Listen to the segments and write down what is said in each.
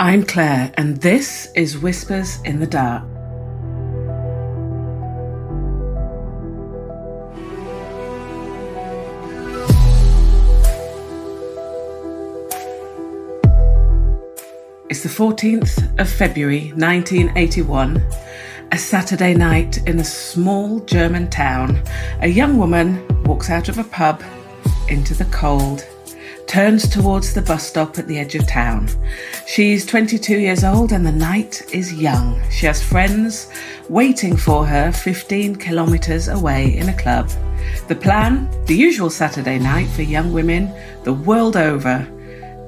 I'm Claire, and this is Whispers in the Dark. It's the 14th of February 1981, a Saturday night in a small German town. A young woman walks out of a pub into the cold, turns towards the bus stop at the edge of town. She's 22 years old and the night is young. She has friends waiting for her 15 kilometres away in a club. The plan, the usual Saturday night for young women the world over.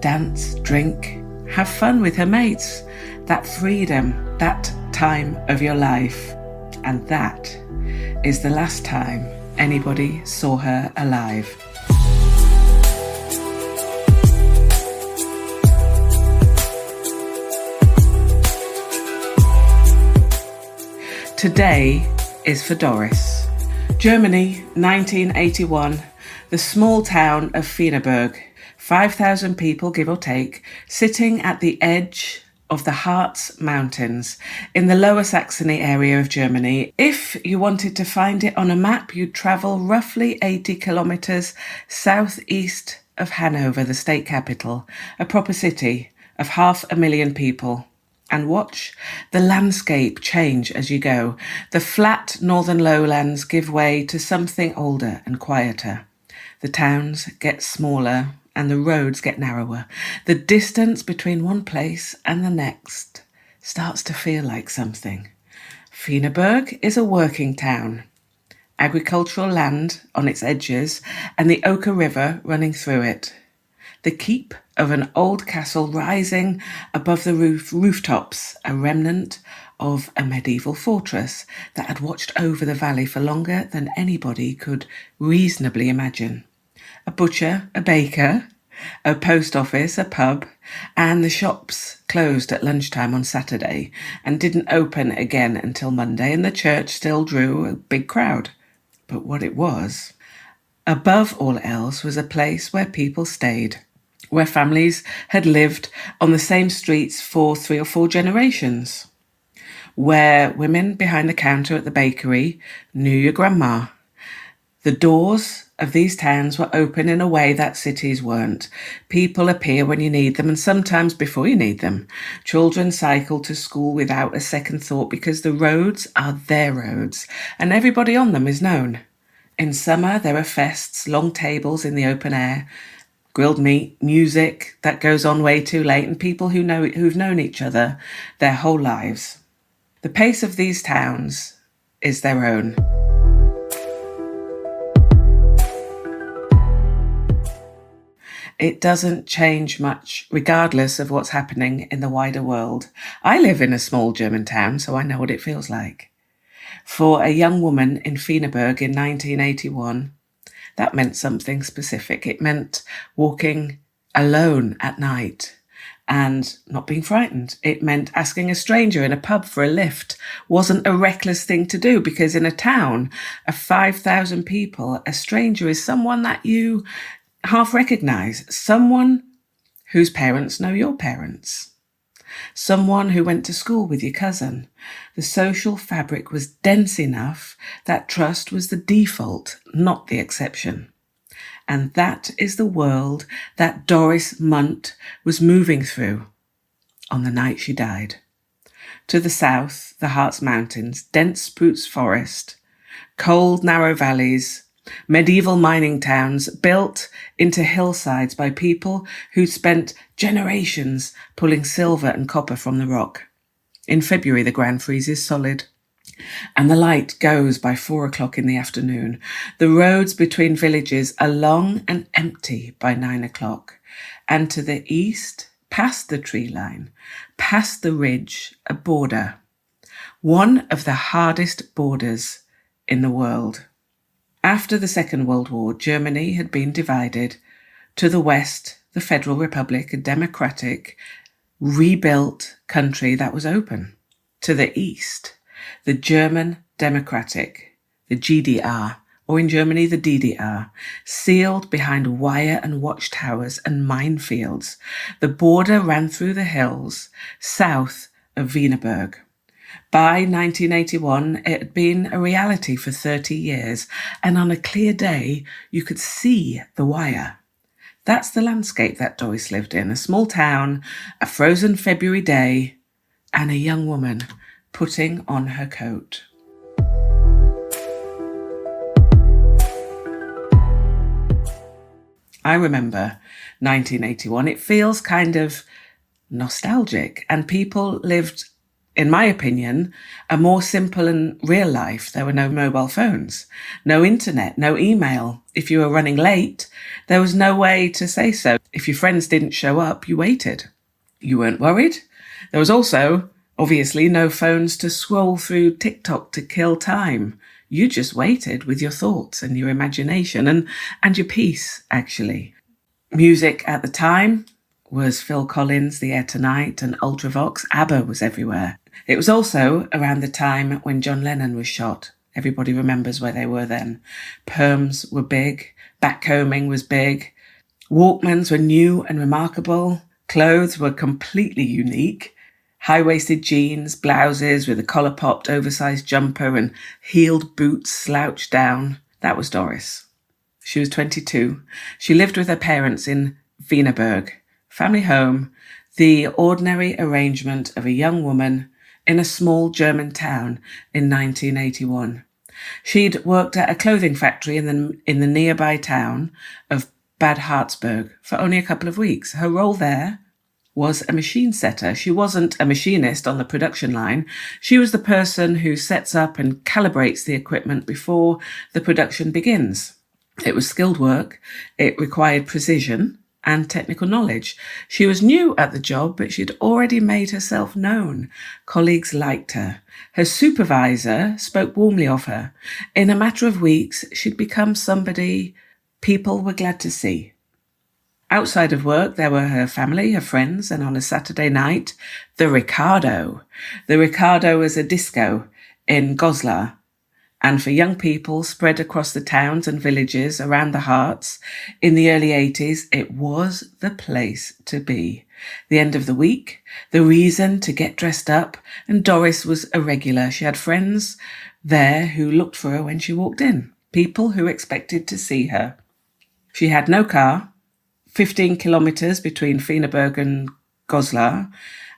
Dance, drink, have fun with her mates. That freedom, that time of your life. And that is the last time anybody saw her alive. Today is for Doris. Germany, 1981, the small town of Freiburg, 5,000 people, give or take, sitting at the edge of the Harz Mountains in the Lower Saxony area of Germany. If you wanted to find it on a map, you'd travel roughly 80 kilometres southeast of Hanover, the state capital, a proper city of 500,000 people. And watch the landscape change as you go. The flat northern lowlands give way to something older and quieter. The towns get smaller and the roads get narrower. The distance between one place and the next starts to feel like something. Freiburg is a working town. Agricultural land on its edges and the Oker River running through it. The keep of an old castle rising above the rooftops, a remnant of a medieval fortress that had watched over the valley for longer than anybody could reasonably imagine. A butcher, a baker, a post office, a pub, and the shops closed at lunchtime on Saturday and didn't open again until Monday, and the church still drew a big crowd. But what it was, above all else, was a place where people stayed, where families had lived on the same streets for 3 or 4 generations, where women behind the counter at the bakery knew your grandma. The doors of these towns were open in a way that cities weren't. People appear when you need them and sometimes before you need them. Children cycle to school without a second thought because the roads are their roads and everybody on them is known. In summer, there are fests, long tables in the open air, grilled meat, music that goes on way too late, and people who've known each other their whole lives. The pace of these towns is their own. It doesn't change much, regardless of what's happening in the wider world. I live in a small German town, so I know what it feels like. For a young woman in Freiburg in 1981, that meant something specific. It meant walking alone at night and not being frightened. It meant asking a stranger in a pub for a lift wasn't a reckless thing to do, because in a town of 5,000 people, a stranger is someone that you half recognise, someone whose parents know your parents, someone who went to school with your cousin. The social fabric was dense enough that trust was the default, not the exception. And that is the world that Doris Mundt was moving through on the night she died. To the south, the Harz Mountains, dense spruce forest, cold, narrow valleys, medieval mining towns built into hillsides by people who spent generations pulling silver and copper from the rock. In February, the ground freezes solid and the light goes by 4 o'clock in the afternoon. The roads between villages are long and empty by 9 o'clock. And to the east, past the tree line, past the ridge, a border. One of the hardest borders in the world. After the Second World War, Germany had been divided. To the west, the Federal Republic, a democratic, rebuilt country that was open. To the east, the German Democratic, the GDR, or in Germany the DDR, sealed behind wire and watchtowers and minefields. The border ran through the hills south of Wienerberg. By 1981, it had been a reality for 30 years, and on a clear day, you could see the wire. That's the landscape that Doris lived in, a small town, a frozen February day, and a young woman putting on her coat. I remember 1981. It feels kind of nostalgic, and people lived, in my opinion, a more simple and real life. There were no mobile phones, no internet, no email. If you were running late, there was no way to say so. If your friends didn't show up, you waited. You weren't worried. There was also, obviously, no phones to scroll through TikTok to kill time. You just waited with your thoughts and your imagination and your peace, actually. Music at the time was Phil Collins, The Air Tonight, and Ultravox. ABBA was everywhere. It was also around the time when John Lennon was shot. Everybody remembers where they were then. Perms were big. Backcombing was big. Walkmans were new and remarkable. Clothes were completely unique. High-waisted jeans, blouses with a collar-popped oversized jumper and heeled boots slouched down. That was Doris. She was 22. She lived with her parents in Wienerberg. Family home, the ordinary arrangement of a young woman in a small German town in 1981. She'd worked at a clothing factory in the nearby town of Bad Harzburg for only a couple of weeks. Her role there was a machine setter. She wasn't a machinist on the production line. She was the person who sets up and calibrates the equipment before the production begins. It was skilled work. It required precision and technical knowledge. She was new at the job, but she'd already made herself known. Colleagues liked her. Her supervisor spoke warmly of her. In a matter of weeks, she'd become somebody people were glad to see. Outside of work, there were her family, her friends, and on a Saturday night, the Ricardo. The Ricardo was a disco in Goslar, and for young people spread across the towns and villages around the Harz in the early 80s, it was the place to be. The end of the week, the reason to get dressed up, and Doris was a regular. She had friends there who looked for her when she walked in, people who expected to see her. She had no car, 15 kilometres between Wienerberg and Goslar,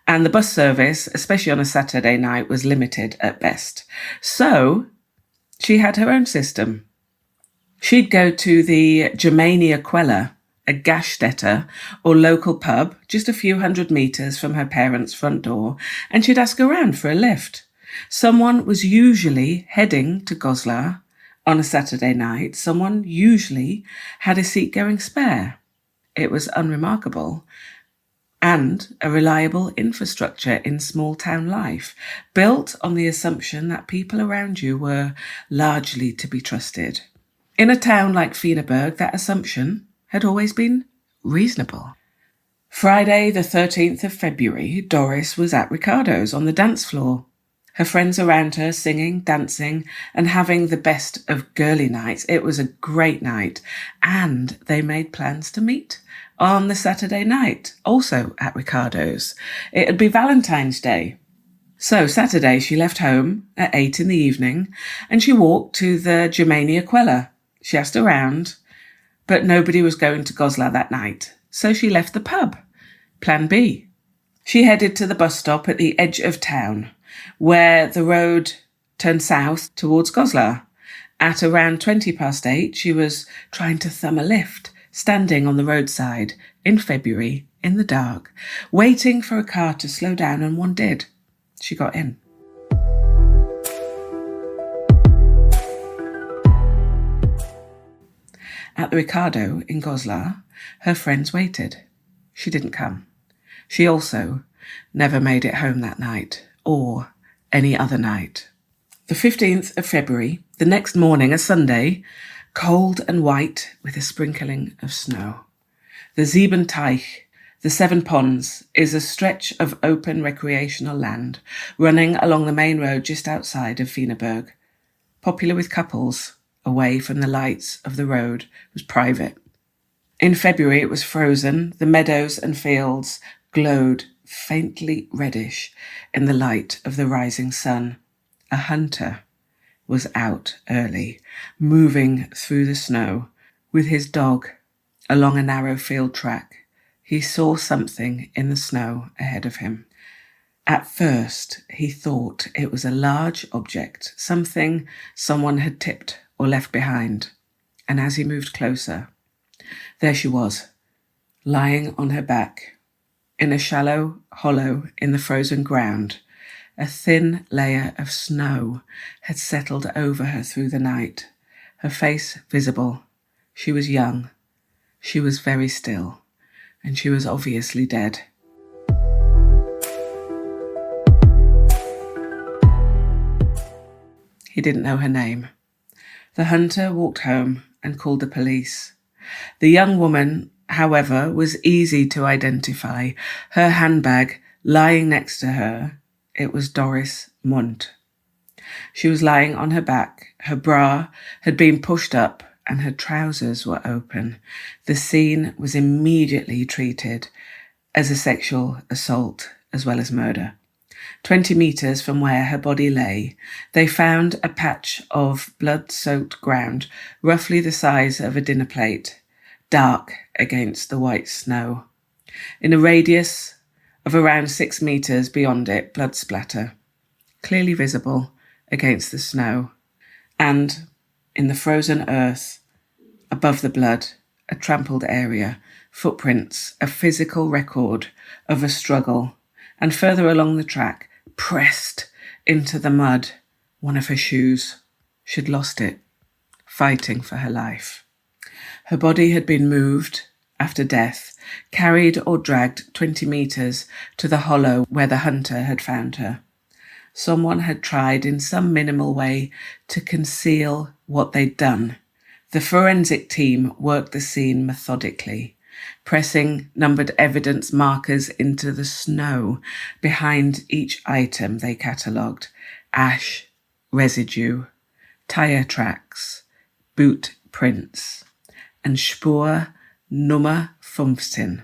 and the bus service, especially on a Saturday night, was limited at best. So she had her own system. She'd go to the Germania Quelle, a Gaststätte or local pub, just a few hundred metres from her parents' front door, and she'd ask around for a lift. Someone was usually heading to Goslar on a Saturday night. Someone usually had a seat going spare. It was unremarkable and a reliable infrastructure in small town life, built on the assumption that people around you were largely to be trusted. In a town like Wienerberg, that assumption had always been reasonable. Friday, the 13th of February, Doris was at Ricardo's on the dance floor. Her friends around her singing, dancing, and having the best of girly nights. It was a great night, and they made plans to meet on the Saturday night, also at Ricardo's. It would be Valentine's Day. So Saturday she left home at 8 in the evening, and she walked to the Germania Quelle. She asked around, but nobody was going to Goslar that night, so she left the pub. Plan B. She headed to the bus stop at the edge of town, where the road turned south towards Goslar. At around 8:20, she was trying to thumb a lift, standing on the roadside in February in the dark, waiting for a car to slow down, and one did. She got in. At the Ricardo in Goslar, her friends waited. She didn't come. She also never made it home that night, or any other night. The 15th of February, the next morning, a Sunday, cold and white with a sprinkling of snow. The Siebenteich, the Seven Ponds, is a stretch of open recreational land running along the main road just outside of Wienerberg, popular with couples away from the lights of the road, was private. In February it was frozen. The meadows and fields glowed faintly reddish in the light of the rising sun. A hunter was out early, moving through the snow with his dog along a narrow field track. He saw something in the snow ahead of him. At first, he thought it was a large object, something someone had tipped or left behind. And as he moved closer, there she was, lying on her back, in a shallow hollow in the frozen ground. A thin layer of snow had settled over her through the night, her face visible. She was young, she was very still, and she was obviously dead. He didn't know her name. The hunter walked home and called the police. The young woman, however, was easy to identify. Her handbag lying next to her, it was Doris Mundt. She was lying on her back. Her bra had been pushed up and her trousers were open. The scene was immediately treated as a sexual assault as well as murder. 20 meters from where her body lay, they found a patch of blood-soaked ground, roughly the size of a dinner plate, dark against the white snow. In a radius of around 6 meters beyond it, blood splatter, clearly visible against the snow. And in the frozen earth, above the blood, a trampled area, footprints, a physical record of a struggle. And further along the track, pressed into the mud, one of her shoes. She'd lost it, fighting for her life. Her body had been moved after death, carried or dragged 20 meters to the hollow where the hunter had found her. Someone had tried in some minimal way to conceal what they'd done. The forensic team worked the scene methodically, pressing numbered evidence markers into the snow behind each item they catalogued: ash, residue, tyre tracks, boot prints, and Spur Nummer 15.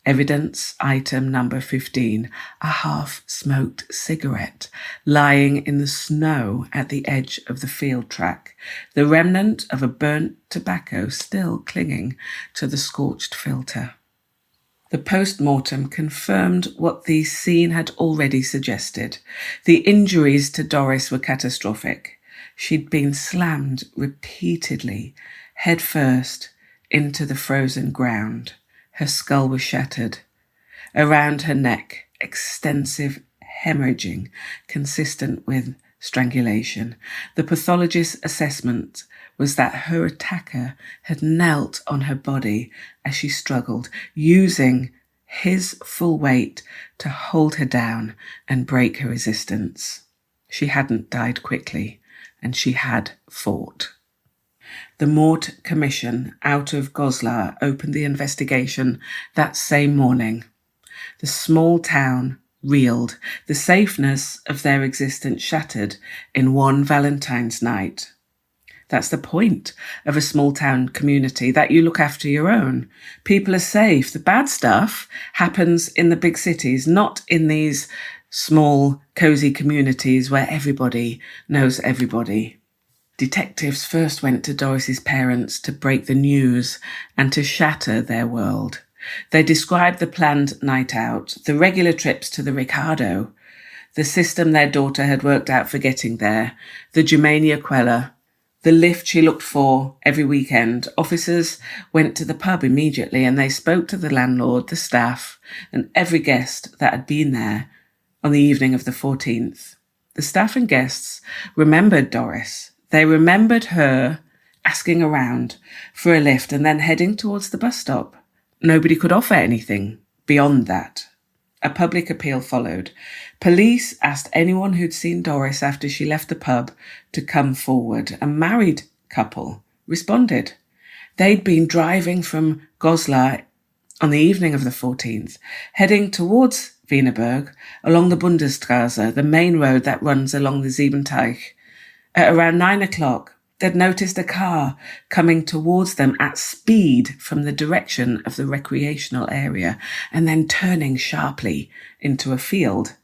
Evidence item number 15, a half-smoked cigarette lying in the snow at the edge of the field track, the remnant of a burnt tobacco still clinging to the scorched filter. The post-mortem confirmed what the scene had already suggested. The injuries to Doris were catastrophic. She'd been slammed repeatedly, head first, into the frozen ground. Her skull was shattered. Around her neck, extensive hemorrhaging consistent with strangulation. The pathologist's assessment was that her attacker had knelt on her body as she struggled, using his full weight to hold her down and break her resistance. She hadn't died quickly, and she had fought. The Mort Commission out of Goslar opened the investigation that same morning. The small town reeled, the safeness of their existence shattered in one Valentine's night. That's the point of a small town community, that you look after your own. People are safe. The bad stuff happens in the big cities, not in these small, cosy communities where everybody knows everybody. Detectives first went to Doris's parents to break the news and to shatter their world. They described the planned night out, the regular trips to the Ricardo, the system their daughter had worked out for getting there, the Germania Quella, the lift she looked for every weekend. Officers went to the pub immediately and they spoke to the landlord, the staff, and every guest that had been there on the evening of the 14th. The staff and guests remembered Doris. They remembered her asking around for a lift and then heading towards the bus stop. Nobody could offer anything beyond that. A public appeal followed. Police asked anyone who'd seen Doris after she left the pub to come forward. A married couple responded. They'd been driving from Goslar on the evening of the 14th, heading towards Wienerberg along the Bundesstraße, the main road that runs along the Siebenteich. At around 9 o'clock, They'd noticed a car coming towards them at speed from the direction of the recreational area and then turning sharply into a field.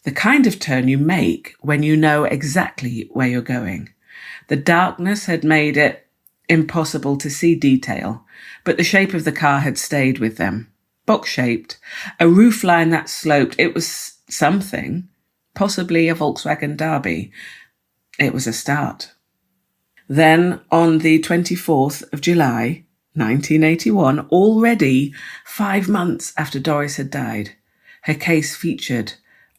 The kind of turn you make when you know exactly where you're going. The darkness had made it impossible to see detail, but the shape of the car had stayed with them. Box-shaped, a roofline that sloped. It was something, possibly a Volkswagen Derby. It was a start. Then, on the 24th of July, 1981, already 5 months after Doris had died, her case featured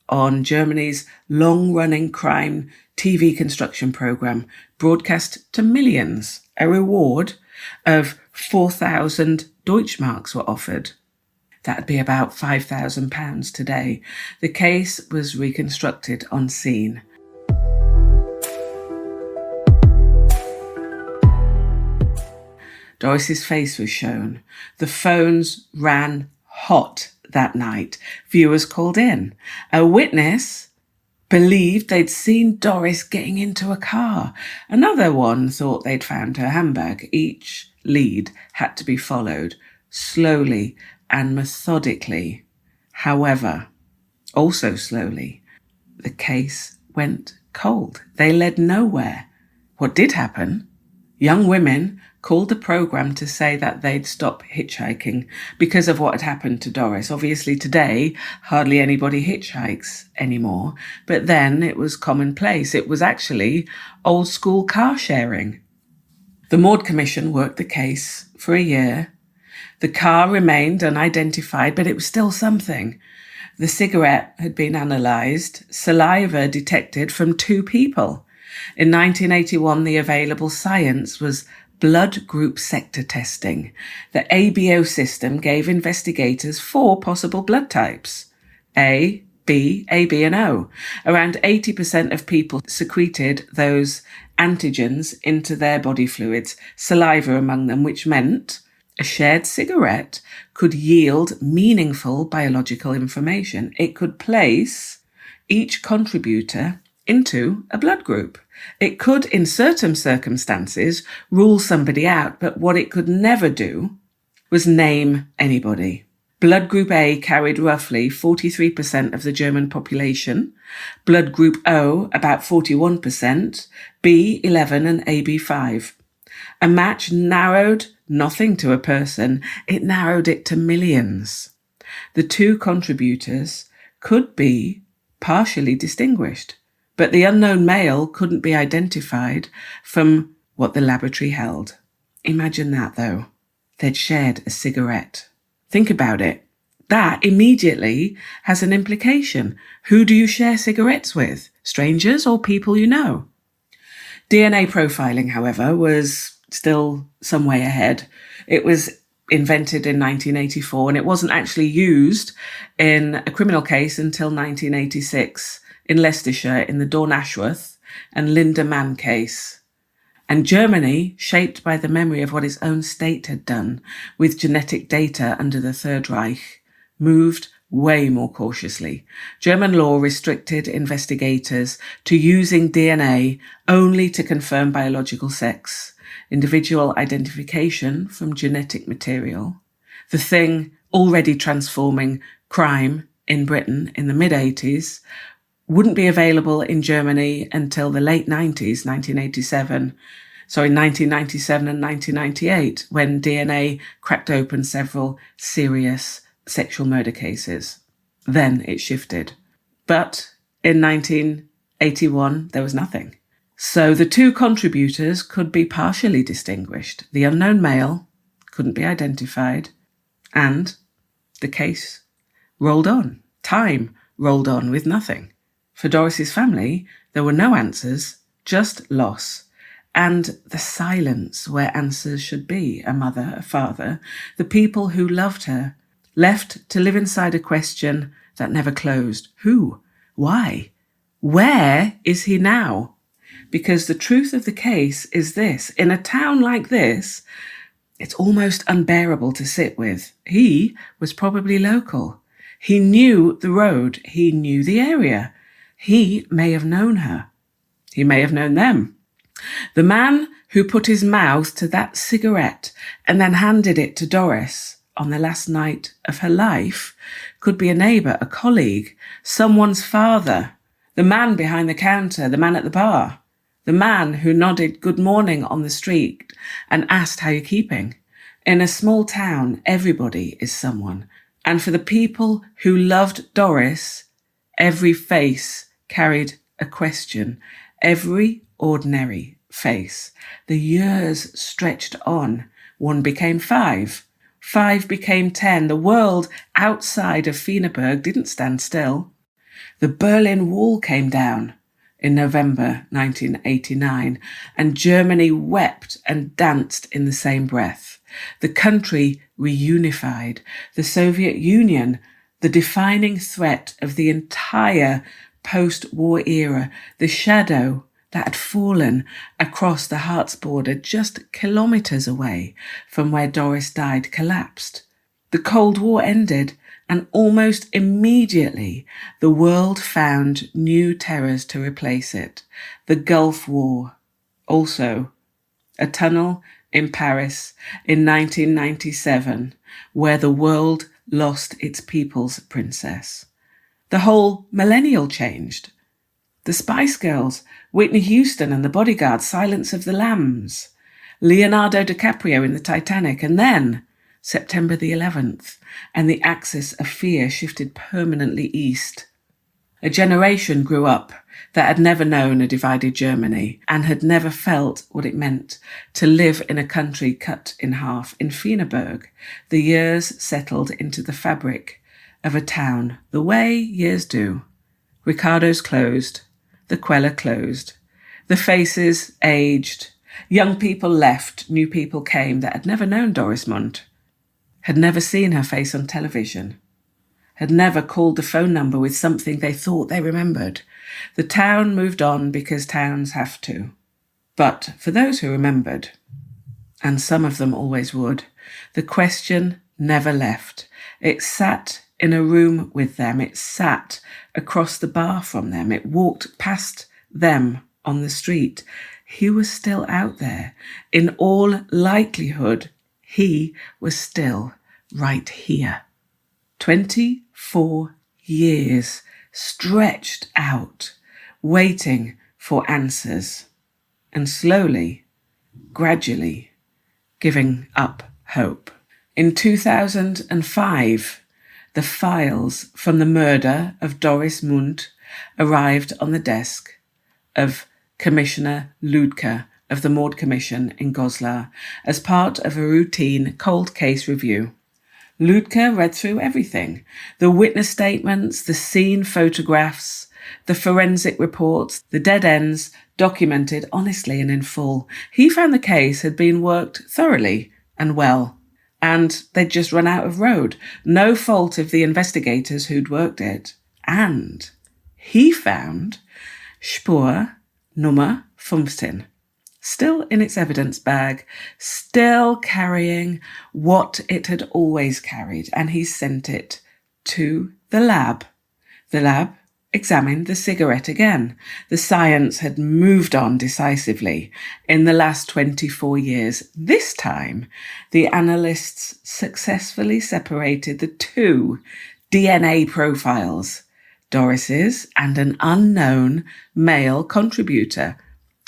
on Germany's long-running crime TV construction program, broadcast to millions. A reward of 4,000 Deutschmarks were offered. That'd be about £5,000 today. The case was reconstructed on scene. Doris's face was shown. The phones ran hot that night. Viewers called in. A witness believed they'd seen Doris getting into a car. Another one thought they'd found her handbag. Each lead had to be followed slowly and methodically. However, also slowly, the case went cold. They led nowhere. What did happen? Young women called the program to say that they'd stop hitchhiking because of what had happened to Doris. Obviously today, hardly anybody hitchhikes anymore, but then it was commonplace. It was actually old school car sharing. The Maud Commission worked the case for a year. The car remained unidentified, but it was still something. The cigarette had been analysed, saliva detected from 2 people. In 1981, the available science was blood group sector testing. The ABO system gave investigators 4 possible blood types: A, B, AB and O. Around 80% of people secreted those antigens into their body fluids, saliva among them, which meant a shared cigarette could yield meaningful biological information. It could place each contributor into a blood group. It could, in certain circumstances, rule somebody out, but what it could never do was name anybody. Blood group A carried roughly 43% of the German population, blood group O about 41%, B 11 and AB 5. A match narrowed nothing to a person, it narrowed it to millions. The 2 contributors could be partially distinguished, but the unknown male couldn't be identified from what the laboratory held. Imagine that, though. They'd shared a cigarette. Think about it. That immediately has an implication. Who do you share cigarettes with? Strangers or people you know? DNA profiling, however, was still some way ahead. It was invented in 1984, and it wasn't actually used in a criminal case until 1986 in Leicestershire in the Dawn Ashworth and Linda Mann case. And Germany, shaped by the memory of what its own state had done with genetic data under the Third Reich, moved way more cautiously. German law restricted investigators to using DNA only to confirm biological sex, individual identification from genetic material, the thing already transforming crime in Britain in the mid-80s, wouldn't be available in Germany until the late 90s, 1997 and 1998, when DNA cracked open several serious sexual murder cases. Then it shifted. But in 1981, there was nothing. So the 2 contributors could be partially distinguished. The unknown male couldn't be identified, and the case rolled on. Time rolled on with nothing. For Doris's family, there were no answers, just loss, and the silence where answers should be. A mother, a father, the people who loved her, left to live inside a question that never closed. Who? Why? Where is he now? Because the truth of the case is this: in a town like this, it's almost unbearable to sit with. He was probably local. He knew the road. He knew the area. He may have known her. He may have known them. The man who put his mouth to that cigarette and then handed it to Doris on the last night of her life could be a neighbour, a colleague, someone's father, the man behind the counter, the man at the bar, the man who nodded good morning on the street and asked how you're keeping. In a small town, everybody is someone. And for the people who loved Doris, every face carried a question. Every ordinary face. The years stretched on. 1 became 5. 5 became 10. The world outside of Wienerberg didn't stand still. The Berlin Wall came down in November 1989, and Germany wept and danced in the same breath. The country reunified. The Soviet Union, the defining threat of the entire post-war era, the shadow that had fallen across the Harz border just kilometres away from where Doris died, collapsed. The Cold War ended, and almost immediately the world found new terrors to replace it. The Gulf War, also a tunnel in Paris in 1997, where the world lost its people's princess. The whole millennial changed. The Spice Girls, Whitney Houston and the Bodyguard, Silence of the Lambs, Leonardo DiCaprio in the Titanic, and then September the 11th, and the axis of fear shifted permanently east. A generation grew up that had never known a divided Germany and had never felt what it meant to live in a country cut in half. In Wienerberg, the years settled into the fabric of a town, the way years do. Ricardo's closed, the Queller closed, the faces aged, young people left, new people came that had never known Doris Mundt, had never seen her face on television, had never called the phone number with something they thought they remembered. The town moved on because towns have to. But for those who remembered, and some of them always would, the question never left. It sat in a room with them. It sat across the bar from them. It walked past them on the street. He was still out there. In all likelihood, he was still right here. 24 years stretched out, waiting for answers, and slowly, gradually, giving up hope. In 2005, the files from the murder of Doris Mundt arrived on the desk of Commissioner Ludke of the Mord Commission in Goslar as part of a routine cold case review. Ludke read through everything: the witness statements, the scene photographs, the forensic reports, the dead ends, documented honestly and in full. He found the case had been worked thoroughly and well, and they'd just run out of road. No fault of the investigators who'd worked it. And he found Spur Nummer 15, still in its evidence bag, still carrying what it had always carried, and he sent it to the lab. The lab examined the cigarette again. The science had moved on decisively in the last 24 years. This time, the analysts successfully separated the 2 DNA profiles, Doris's and an unknown male contributor,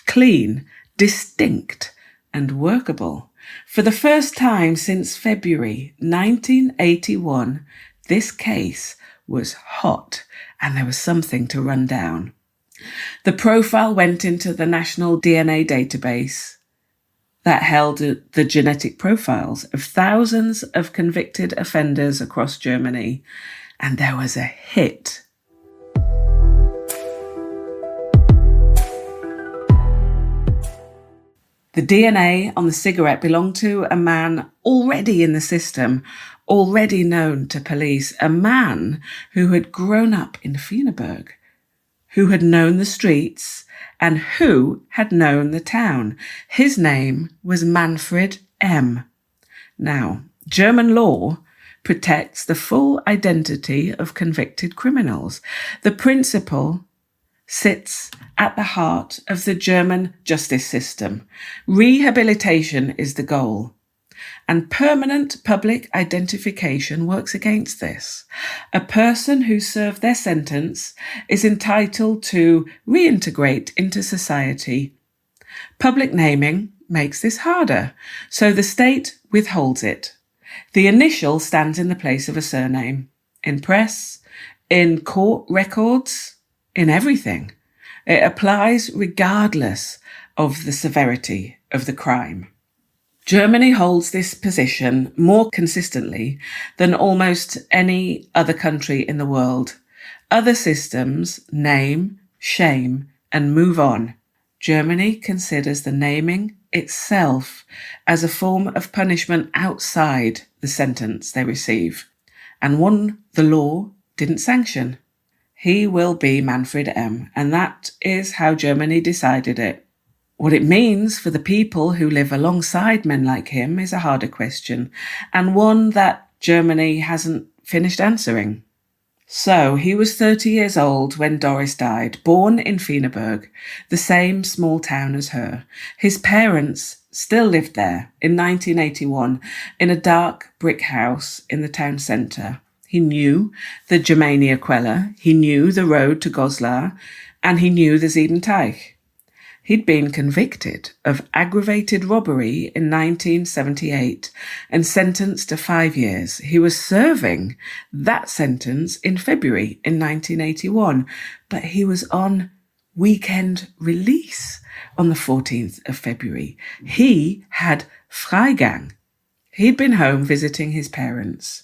clean, distinct, and workable. For the first time since February 1981, this case was hot, and there was something to run down. The profile went into the National DNA database that held the genetic profiles of thousands of convicted offenders across Germany, and there was a hit. The DNA on the cigarette belonged to a man already in the system, already known to police, a man who had grown up in Wienerberg, who had known the streets and who had known the town. His name was Manfred M. Now, German law protects the full identity of convicted criminals. The principle sits at the heart of the German justice system. Rehabilitation is the goal. And permanent public identification works against this. A person who served their sentence is entitled to reintegrate into society. Public naming makes this harder, so the state withholds it. The initial stands in the place of a surname. In press, in court records, in everything. It applies regardless of the severity of the crime. Germany holds this position more consistently than almost any other country in the world. Other systems name, shame, and move on. Germany considers the naming itself as a form of punishment outside the sentence they receive, and one the law didn't sanction. He will be Manfred M., and that is how Germany decided it. What it means for the people who live alongside men like him is a harder question, and one that Germany hasn't finished answering. So, he was 30 years old when Doris died, born in Wienerberg, the same small town as her. His parents still lived there in 1981 in a dark brick house in the town centre. He knew the Germania Quelle, he knew the road to Goslar, and he knew the Siebenteich. He'd been convicted of aggravated robbery in 1978 and sentenced to 5 years. He was serving that sentence in February in 1981, but he was on weekend release on the 14th of February. He had Freigang. He'd been home visiting his parents.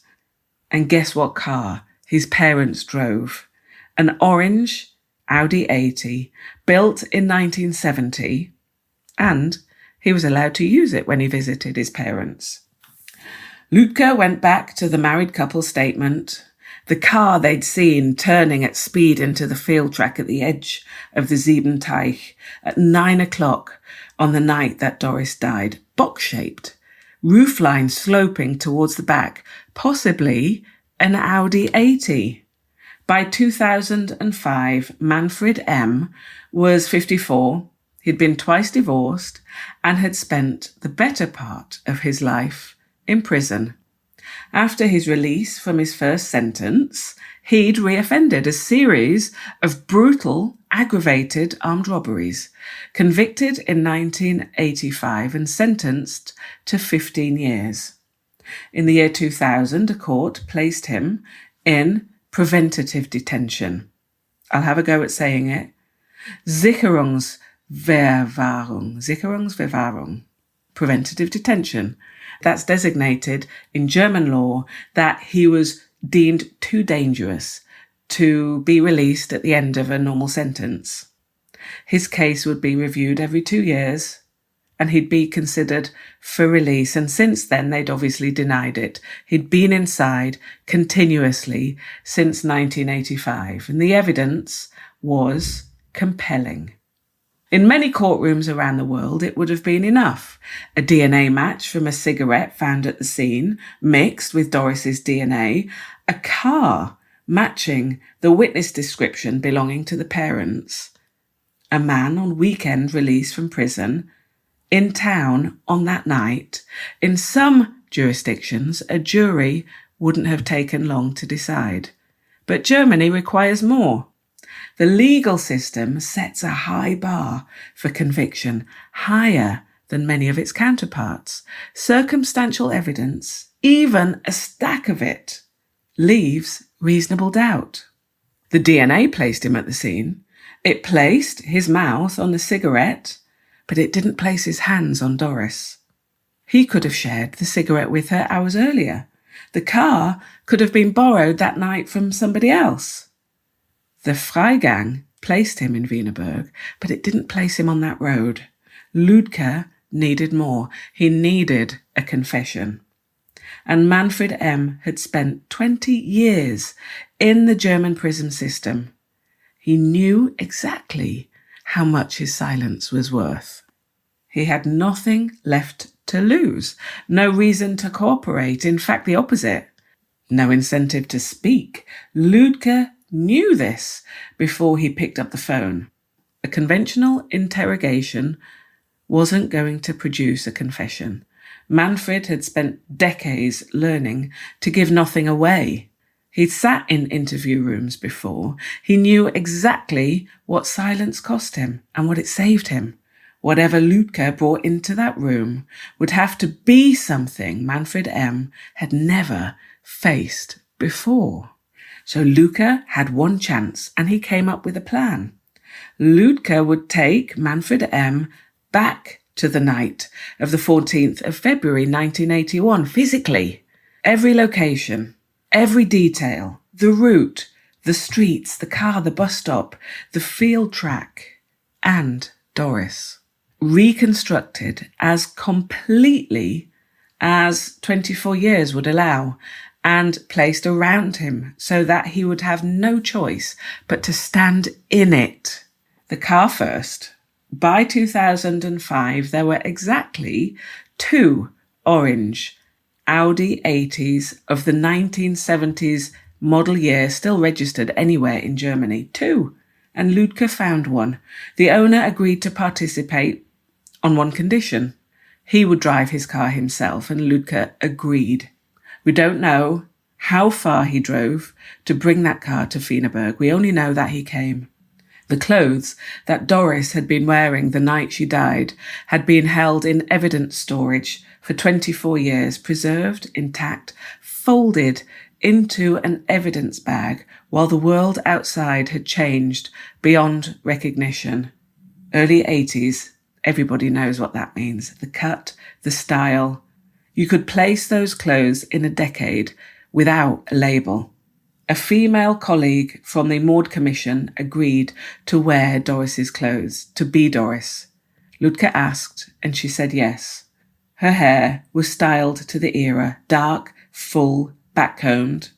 And guess what car his parents drove? An orange Audi 80, built in 1970, and he was allowed to use it when he visited his parents. Lüdke went back to the married couple's statement. The car they'd seen turning at speed into the field track at the edge of the Siebenteich at 9 o'clock on the night that Doris died, box-shaped, roofline sloping towards the back, possibly an Audi 80. By 2005, Manfred M. was 54, he'd been twice divorced, and had spent the better part of his life in prison. After his release from his first sentence, he'd reoffended a series of brutal, aggravated armed robberies, convicted in 1985 and sentenced to 15 years. In the year 2000, a court placed him in preventative detention. I'll have a go at saying it. Sicherungsverwahrung. Preventative detention. That's designated in German law that he was deemed too dangerous to be released at the end of a normal sentence. His case would be reviewed every 2 years, and he'd be considered for release. And since then, they'd obviously denied it. He'd been inside continuously since 1985, and the evidence was compelling. In many courtrooms around the world, it would have been enough. A DNA match from a cigarette found at the scene, mixed with Doris's DNA, a car matching the witness description belonging to the parents, a man on weekend release from prison, in town on that night. In some jurisdictions, a jury wouldn't have taken long to decide. But Germany requires more. The legal system sets a high bar for conviction, higher than many of its counterparts. Circumstantial evidence, even a stack of it, leaves reasonable doubt. The DNA placed him at the scene. It placed his mouth on the cigarette, but it didn't place his hands on Doris. He could have shared the cigarette with her hours earlier. The car could have been borrowed that night from somebody else. The Freigang placed him in Wienerberg, but it didn't place him on that road. Lüdke needed more. He needed a confession. And Manfred M. had spent 20 years in the German prison system. He knew exactly how much his silence was worth. He had nothing left to lose, no reason to cooperate, in fact the opposite. No incentive to speak. Lüdke knew this before he picked up the phone. A conventional interrogation wasn't going to produce a confession. Manfred had spent decades learning to give nothing away. He'd sat in interview rooms before. He knew exactly what silence cost him and what it saved him. Whatever Lütke brought into that room would have to be something Manfred M. had never faced before. So Lütke had one chance, and he came up with a plan. Lütke would take Manfred M. back to the night of the 14th of February 1981, physically. Every location, every detail, the route, the streets, the car, the bus stop, the field track, and Doris. Reconstructed as completely as 24 years would allow, and placed around him so that he would have no choice but to stand in it. The car first. By 2005, there were exactly 2 orange Audi 80s of the 1970s model year still registered anywhere in Germany. 2. And Lütke found one. The owner agreed to participate on one condition. He would drive his car himself, and Lütke agreed. We don't know how far he drove to bring that car to Wienerberg. We only know that he came. The clothes that Doris had been wearing the night she died had been held in evidence storage for 24 years, preserved, intact, folded into an evidence bag, while the world outside had changed beyond recognition. Early 80s, everybody knows what that means. The cut, the style. You could place those clothes in a decade without a label. A female colleague from the Maud Commission agreed to wear Doris's clothes, to be Doris. Lütke asked, and she said yes. Her hair was styled to the era, dark, full, backcombed.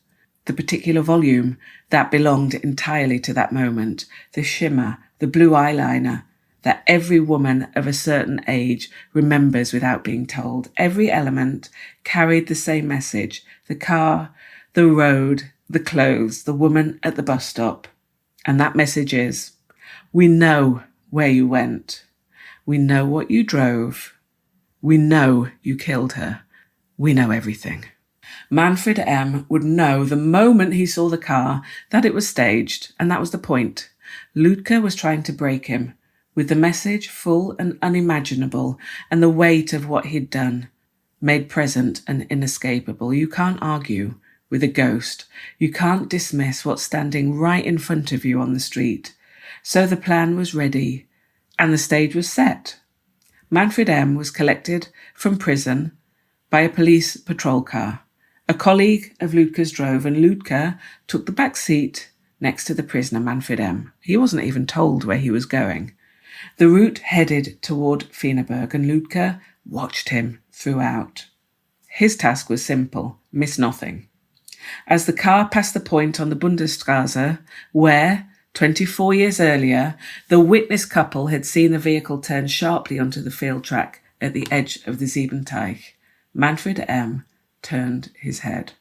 The particular volume that belonged entirely to that moment, the shimmer, the blue eyeliner, that every woman of a certain age remembers without being told. Every element carried the same message: the car, the road, the clothes, the woman at the bus stop. And that message is, we know where you went. We know what you drove. We know you killed her. We know everything. Manfred M. would know the moment he saw the car that it was staged, and that was the point. Lütke was trying to break him, with the message full and unimaginable, and the weight of what he'd done made present and inescapable. You can't argue with a ghost. You can't dismiss what's standing right in front of you on the street. So the plan was ready, and the stage was set. Manfred M. was collected from prison by a police patrol car. A colleague of Lütke's drove, and Lütke took the back seat next to the prisoner, Manfred M. He wasn't even told where he was going. The route headed toward Wienerberg, and Lütke watched him throughout. His task was simple: miss nothing. As the car passed the point on the Bundesstraße where, 24 years earlier, the witness couple had seen the vehicle turn sharply onto the field track at the edge of the Siebenteich, Manfred M. turned his head.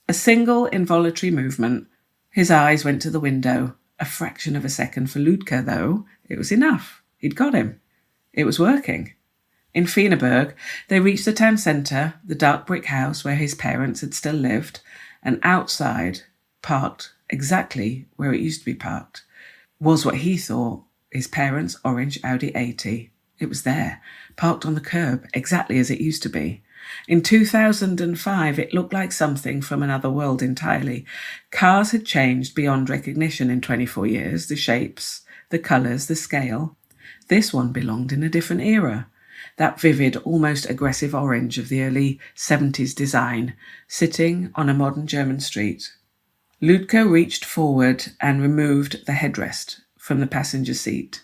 A single involuntary movement. His eyes went to the window. A fraction of a second for Lütke, though. It was enough. He'd got him. It was working. In Wienerberg, they reached the town centre, the dark brick house where his parents had still lived, and outside, parked exactly where it used to be parked, was what he thought his parents' orange Audi 80. It was there, parked on the curb, exactly as it used to be. In 2005, it looked like something from another world entirely. Cars had changed beyond recognition in 24 years, the shapes, the colours, the scale. This one belonged in a different era. That vivid, almost aggressive orange of the early 70s design, sitting on a modern German street. Lütke reached forward and removed the headrest from the passenger seat.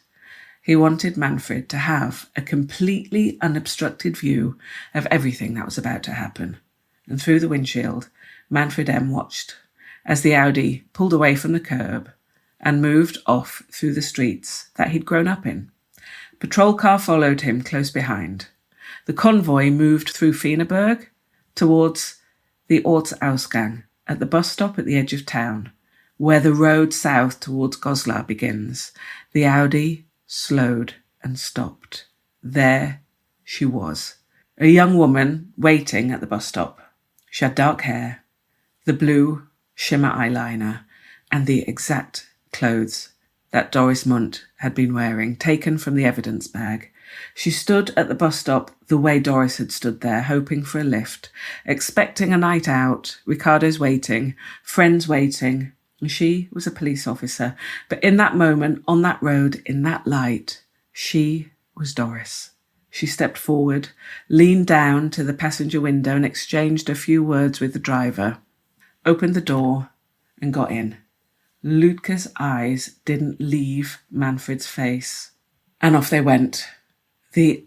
He wanted Manfred to have a completely unobstructed view of everything that was about to happen. And through the windshield, Manfred M. watched as the Audi pulled away from the curb and moved off through the streets that he'd grown up in. Patrol car followed him close behind. The convoy moved through Wienerberg towards the Ortsausgang at the bus stop at the edge of town, where the road south towards Goslar begins. The Audi slowed and stopped. There she was, a young woman waiting at the bus stop. She had dark hair, the blue shimmer eyeliner, and the exact clothes that Doris Mundt had been wearing, taken from the evidence bag. She stood at the bus stop the way Doris had stood there, hoping for a lift, expecting a night out. Ricardo's waiting, friends waiting, and she was a police officer. But in that moment, on that road, in that light, she was Doris. She stepped forward, leaned down to the passenger window and exchanged a few words with the driver, opened the door and got in. Lutke's eyes didn't leave Manfred's face. And off they went. The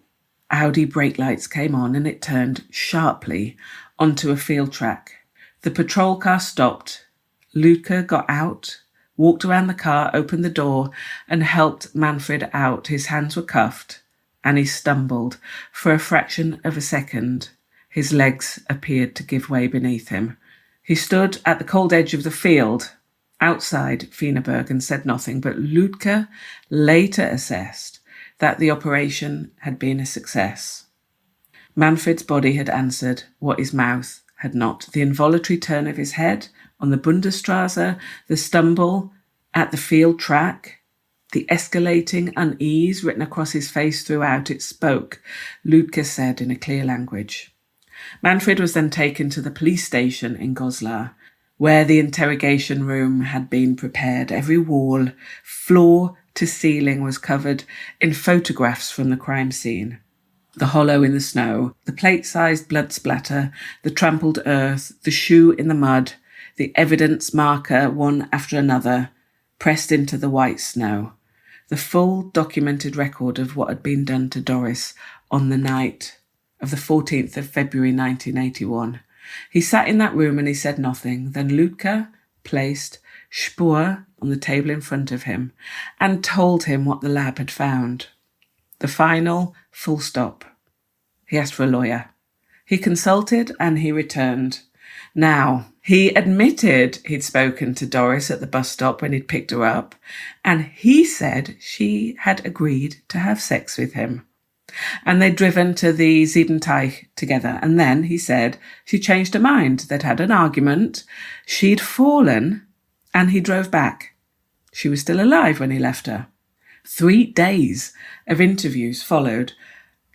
Audi brake lights came on and it turned sharply onto a field track. The patrol car stopped. Lutke got out, walked around the car, opened the door and helped Manfred out. His hands were cuffed and he stumbled. For a fraction of a second, his legs appeared to give way beneath him. He stood at the cold edge of the field outside Wienerberg and said nothing, but Lutke later assessed that the operation had been a success. Manfred's body had answered what his mouth had not. The involuntary turn of his head on the Bundesstraße, the stumble at the field track, the escalating unease written across his face throughout, it spoke, Lutke said in a clear language. Manfred was then taken to the police station in Goslar, where the interrogation room had been prepared. Every wall, floor to ceiling, was covered in photographs from the crime scene. The hollow in the snow, the plate-sized blood splatter, the trampled earth, the shoe in the mud, the evidence marker, one after another, pressed into the white snow. The full documented record of what had been done to Doris on the night of the 14th of February 1981. He sat in that room and he said nothing. Then Lutke placed Spur on the table in front of him and told him what the lab had found. The final full stop. He asked for a lawyer. He consulted and he returned. Now, he admitted he'd spoken to Doris at the bus stop when he'd picked her up, and he said she had agreed to have sex with him. And they'd driven to the Siebenteich together. And then, he said, she changed her mind. They'd had an argument. She'd fallen and he drove back. She was still alive when he left her. 3 days of interviews followed.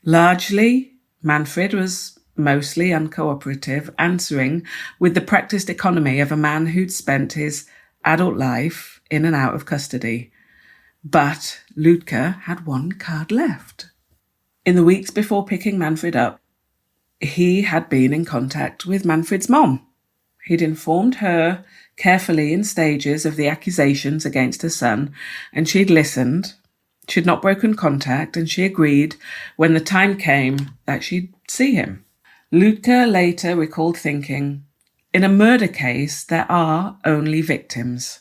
Largely, Manfred was mostly uncooperative, answering with the practiced economy of a man who'd spent his adult life in and out of custody. But Lutke had one card left. In the weeks before picking Manfred up, he had been in contact with Manfred's mom. He'd informed her carefully in stages of the accusations against her son, and she'd listened. She'd not broken contact, and she agreed when the time came that she'd see him. Lutke later recalled thinking, in a murder case, there are only victims.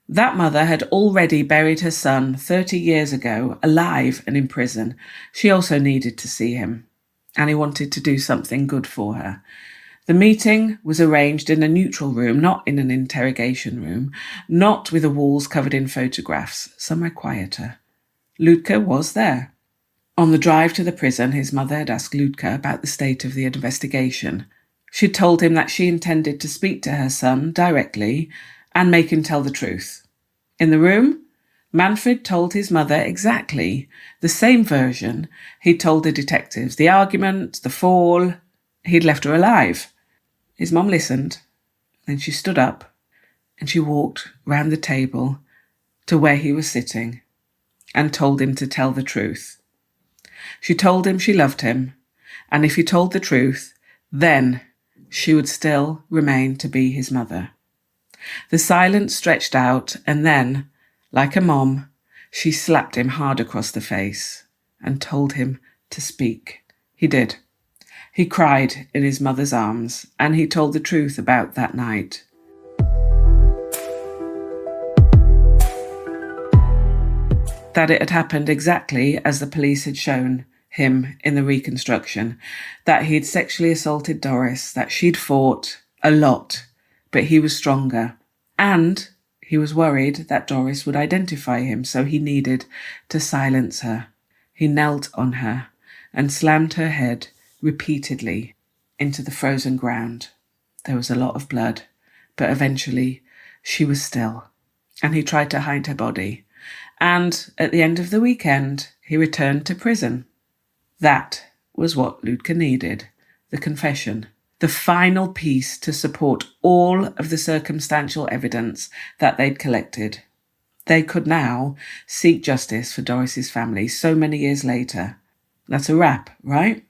That mother had already buried her son 30 years ago, alive and in prison. She also needed to see him, and he wanted to do something good for her. The meeting was arranged in a neutral room, not in an interrogation room, not with the walls covered in photographs, somewhere quieter. Lutke was there. On the drive to the prison, his mother had asked Lutke about the state of the investigation. She'd told him that she intended to speak to her son directly and make him tell the truth. In the room, Manfred told his mother exactly the same version he'd told the detectives. The argument, the fall, he'd left her alive. His mom listened, then she stood up and she walked round the table to where he was sitting and told him to tell the truth. She told him she loved him, and if he told the truth, then she would still remain to be his mother. The silence stretched out, and then, like a mom, she slapped him hard across the face and told him to speak. He did. He cried in his mother's arms, and he told the truth about that night. That it had happened exactly as the police had shown him in the reconstruction, that he'd sexually assaulted Doris, that she'd fought a lot, but he was stronger. And He was worried that Doris would identify him, so he needed to silence her. He knelt on her and slammed her head repeatedly into the frozen ground. There was a lot of blood, but eventually she was still, and he tried to hide her body. And at the end of the weekend, he returned to prison. That was what Ludka needed, the confession, the final piece to support all of the circumstantial evidence that they'd collected. They could now seek justice for Doris's family so many years later. That's a wrap, right?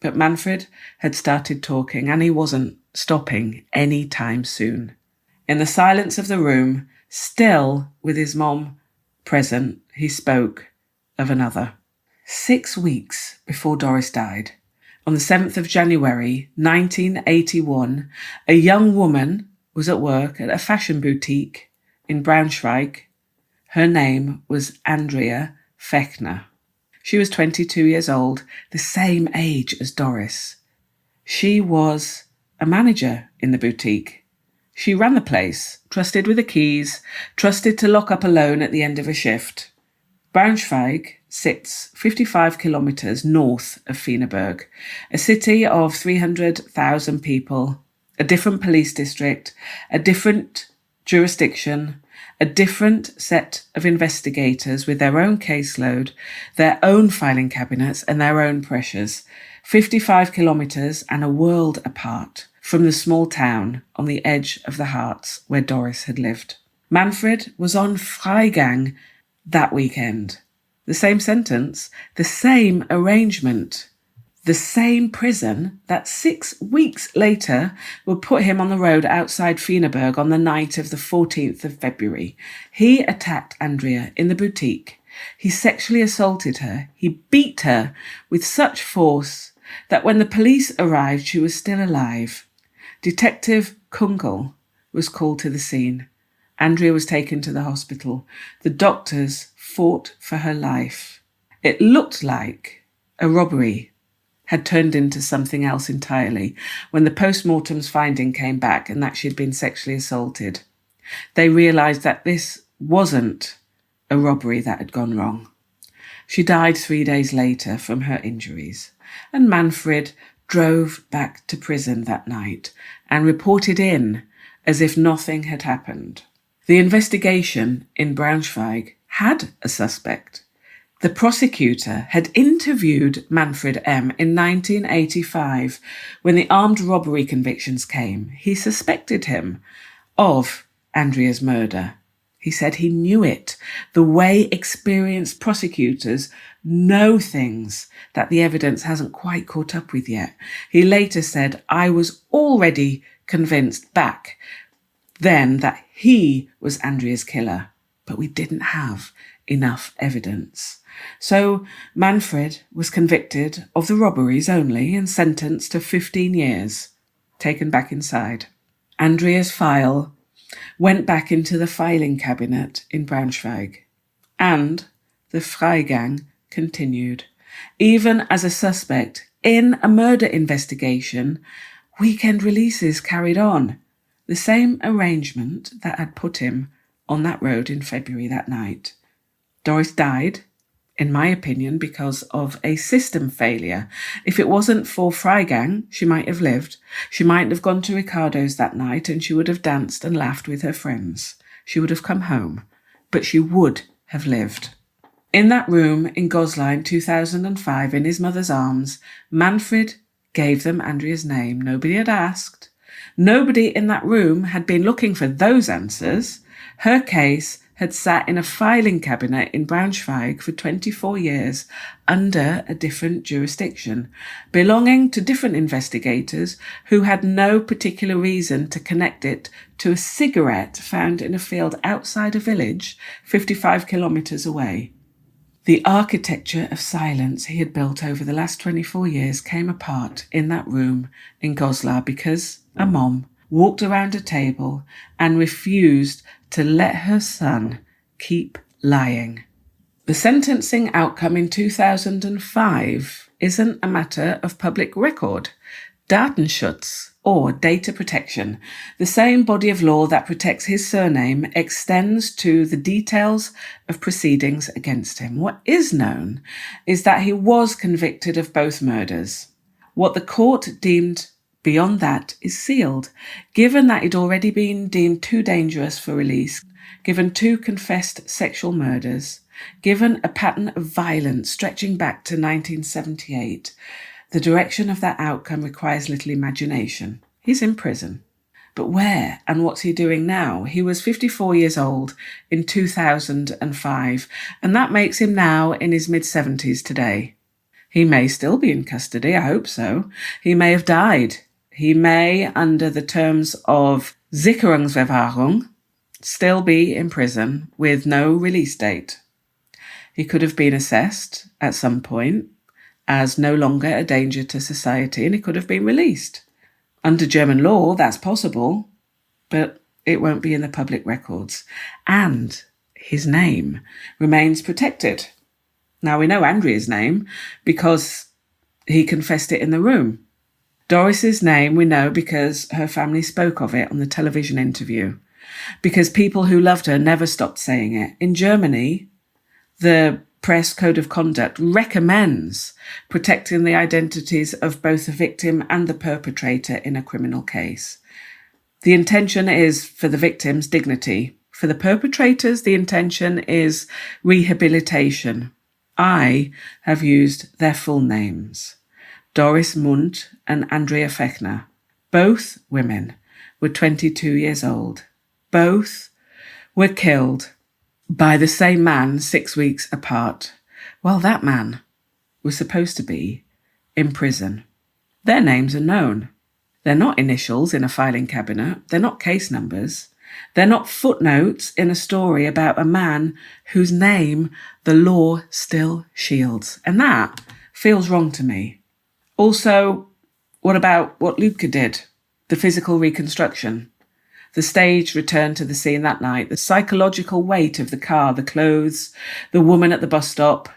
But Manfred had started talking, and he wasn't stopping any time soon. In the silence of the room, still with his mom present, he spoke of another. 6 weeks before Doris died, on the 7th of January 1981, a young woman was at work at a fashion boutique in Braunschweig. Her name was Andrea Fechner. She was 22 years old, the same age as Doris. She was a manager in the boutique. She ran the place, trusted with the keys, trusted to lock up alone at the end of a shift. Braunschweig sits 55 kilometres north of Freiburg, a city of 300,000 people, a different police district, a different jurisdiction, a different set of investigators with their own caseload, their own filing cabinets and their own pressures. 55 kilometres and a world apart from the small town on the edge of the Harz where Doris had lived. Manfred was on Freigang that weekend. The same sentence, the same arrangement, the same prison that 6 weeks later would put him on the road outside Freiburg on the night of the 14th of February. He attacked Andrea in the boutique. He sexually assaulted her. He beat her with such force that when the police arrived, she was still alive. Detective Kunkel was called to the scene. Andrea was taken to the hospital. The doctors fought for her life. It looked like a robbery had turned into something else entirely when the post-mortem's finding came back and that she'd been sexually assaulted. They realised that this wasn't a robbery that had gone wrong. She died 3 days later from her injuries, and Manfred drove back to prison that night and reported in as if nothing had happened. The investigation in Braunschweig had a suspect. The prosecutor had interviewed Manfred M. in 1985 when the armed robbery convictions came. He suspected him of Andrea's murder. He said he knew it, the way experienced prosecutors know things that the evidence hasn't quite caught up with yet. He later said, I was already convinced back then that he was Andrea's killer, but we didn't have enough evidence. So Manfred was convicted of the robberies only and sentenced to 15 years, taken back inside. Andrea's file went back into the filing cabinet in Braunschweig, and the Freigang continued. Even as a suspect in a murder investigation, weekend releases carried on. The same arrangement that had put him on that road in February that night. Doris died, in my opinion, because of a system failure. If it wasn't for Freigang, she might have lived. She might have gone to Ricardo's that night and she would have danced and laughed with her friends. She would have come home, but she would have lived. In that room in Goslar in 2005, in his mother's arms, Manfred gave them Andrea's name. Nobody had asked. Nobody in that room had been looking for those answers. Her case had sat in a filing cabinet in Braunschweig for 24 years under a different jurisdiction, belonging to different investigators who had no particular reason to connect it to a cigarette found in a field outside a village 55 kilometres away. The architecture of silence he had built over the last 24 years came apart in that room in Goslar because a mom walked around a table and refused to let her son keep lying. The sentencing outcome in 2005 isn't a matter of public record. Datenschutz or data protection. The same body of law that protects his surname extends to the details of proceedings against him. What is known is that he was convicted of both murders. What the court deemed beyond that is sealed, given that he'd already been deemed too dangerous for release, given 2 confessed sexual murders, given a pattern of violence stretching back to 1978. The direction of that outcome requires little imagination. He's in prison. But where and what's he doing now? He was 54 years old in 2005, and that makes him now in his mid-70s today. He may still be in custody, I hope so. He may have died. He may, under the terms of Sicherungsverwahrung, still be in prison with no release date. He could have been assessed at some point as no longer a danger to society, and he could have been released. Under German law, that's possible, but it won't be in the public records. And his name remains protected. Now, we know Andrea's name because he confessed it in the room. Doris's name we know because her family spoke of it on the television interview, because people who loved her never stopped saying it. In Germany, the Press Code of Conduct recommends protecting the identities of both the victim and the perpetrator in a criminal case. The intention is for the victim's dignity. For the perpetrators, the intention is rehabilitation. I have used their full names: Doris Mundt and Andrea Fechner. Both women were 22 years old. Both were killed by the same man 6 weeks apart. Well, that man was supposed to be in prison. Their names are known. They're not initials in a filing cabinet. They're not case numbers. They're not footnotes in a story about a man whose name the law still shields. And that feels wrong to me. Also, what about what Ludke did? The physical reconstruction. The stage returned to the scene that night. The psychological weight of the car, the clothes, the woman at the bus stop.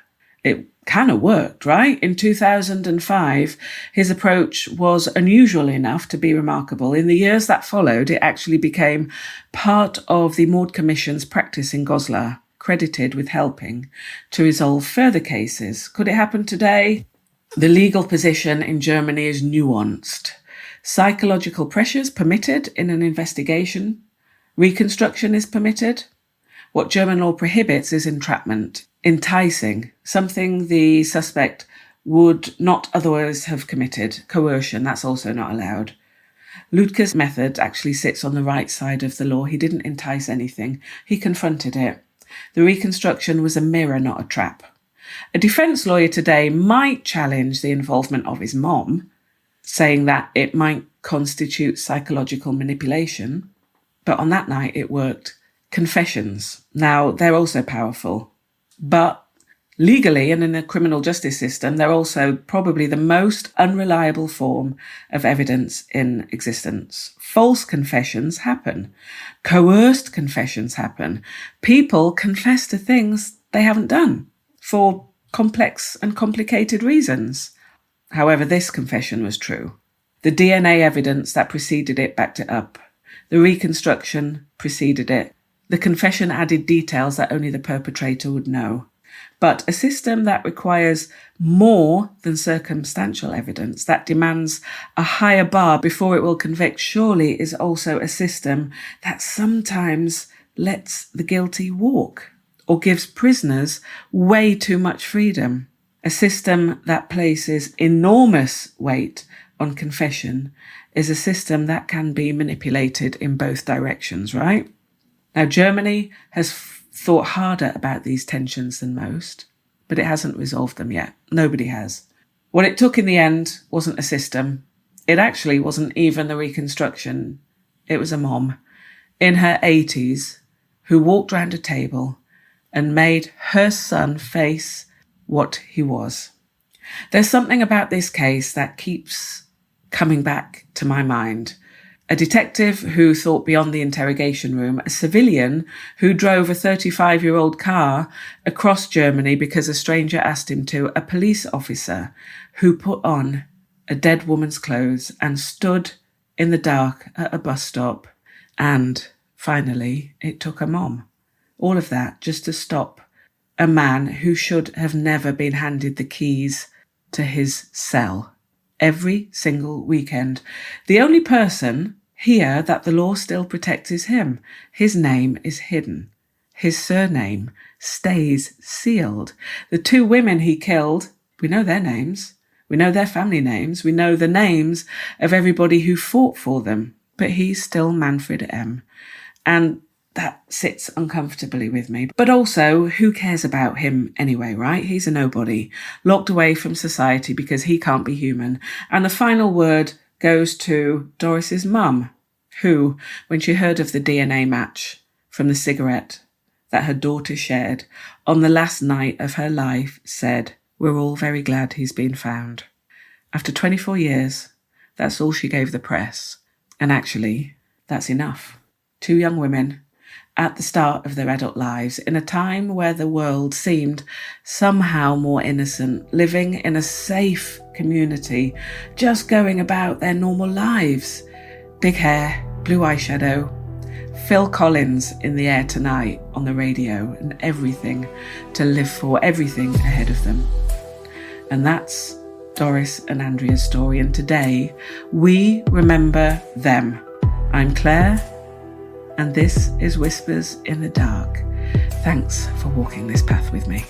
It kind of worked, right? In 2005, his approach was unusual enough to be remarkable. In the years that followed, it actually became part of the Mord Commission's practice in Goslar, credited with helping to resolve further cases. Could it happen today? The legal position in Germany is nuanced. Psychological pressures permitted in an investigation. Reconstruction is permitted. What German law prohibits is entrapment, enticing, something the suspect would not otherwise have committed. Coercion, that's also not allowed. Ludke's method actually sits on the right side of the law. He didn't entice anything. He confronted it. The reconstruction was a mirror, not a trap. A defence lawyer today might challenge the involvement of his mom, saying that it might constitute psychological manipulation. But on that night, it worked. Confessions. Now, they're also powerful. But legally and in the criminal justice system, they're also probably the most unreliable form of evidence in existence. False confessions happen. Coerced confessions happen. People confess to things they haven't done for complex and complicated reasons. However, this confession was true. The DNA evidence that preceded it backed it up. The reconstruction preceded it. The confession added details that only the perpetrator would know. But a system that requires more than circumstantial evidence, that demands a higher bar before it will convict, surely is also a system that sometimes lets the guilty walk or gives prisoners way too much freedom. A system that places enormous weight on confession is a system that can be manipulated in both directions, right? Now, Germany has thought harder about these tensions than most, but it hasn't resolved them yet. Nobody has. What it took in the end wasn't a system. It actually wasn't even the reconstruction. It was a mom in her 80s who walked round a table and made her son face what he was. There's something about this case that keeps coming back to my mind. A detective who thought beyond the interrogation room, a civilian who drove a 35-year-old car across Germany because a stranger asked him to, a police officer who put on a dead woman's clothes and stood in the dark at a bus stop. And finally, it took a mom. All of that just to stop a man who should have never been handed the keys to his cell. Every single weekend. The only person here that the law still protects is him. His name is hidden. His surname stays sealed. The 2 women he killed, we know their names. We know their family names. We know the names of everybody who fought for them. But he's still Manfred M. And that sits uncomfortably with me. But also, who cares about him anyway, right? He's a nobody, locked away from society because he can't be human. And the final word goes to Doris's mum, who, when she heard of the DNA match from the cigarette that her daughter shared on the last night of her life, said, "We're all very glad he's been found." After 24 years, that's all she gave the press. And actually, that's enough. 2 young women at the start of their adult lives, in a time where the world seemed somehow more innocent, living in a safe community, just going about their normal lives. Big hair, blue eyeshadow, Phil Collins in the air tonight on the radio, and everything to live for, everything ahead of them. And that's Doris and Andrea's story, and today we remember them. I'm Claire, and this is Whispers in the Dark. Thanks for walking this path with me.